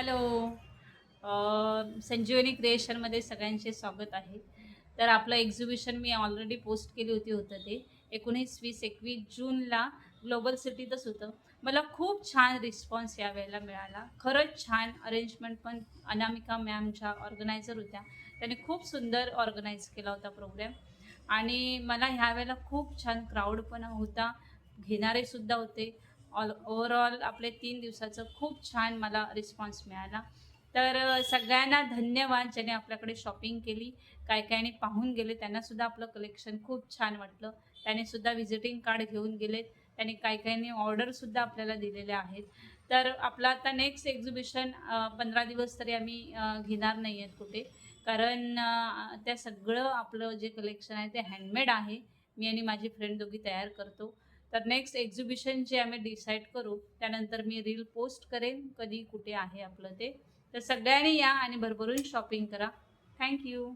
Hello. संजीवनी क्रिएशनमध्ये सगळ्यांचे स्वागत आहे. तर आपलं एक्झिबिशन मी ऑलरेडी पोस्ट केली होतं ते 19, 20, 21 जूनला ग्लोबल सिटीतच होतं. मला खूप छान रिस्पॉन्स यावेळेला मिळाला. खरंच छान अरेंजमेंट पण अनामिका मॅम ज्या ऑर्गनायझर होत्या, त्यांनी खूप सुंदर ऑर्गनाइज केला होता प्रोग्राम आणि मला ह्यावेळेला खूप छान क्राऊड पण होता. घेणारेसुद्धा होते. ओव्हरऑल आपले 3 दिवसाचं खूप छान मला रिस्पॉन्स मिळाला. तर सगळ्यांना धन्यवाद ज्याने आपल्याकडे शॉपिंग केली. काही-काहींनी पाहून गेले, त्यांनासुद्धा आपलं कलेक्शन खूप छान वाटलं. त्यानेसुद्धा व्हिजिटिंग कार्ड घेऊन गेलेत. त्यांनी काही-काहींनी ऑर्डरसुद्धा आपल्याला दिलेल्या आहेत. तर आपलं आता नेक्स्ट एक्झिबिशन 15 दिवस तरी आम्ही घेणार नाही आहेत कुठे. कारण त्या सगळं आपलं जे कलेक्शन आहे ते हँडमेड आहे. मी आणि माझी फ्रेंड दोघी तयार करतो. तर नेक्स्ट एक्झिबिशन जे आम्ही डिसाईड करू, त्यानंतर मी रील पोस्ट करेन, कधी कुठे आहे आपलं ते. तर सगळ्यांनी या आणि भरभरून शॉपिंग करा. Thank you.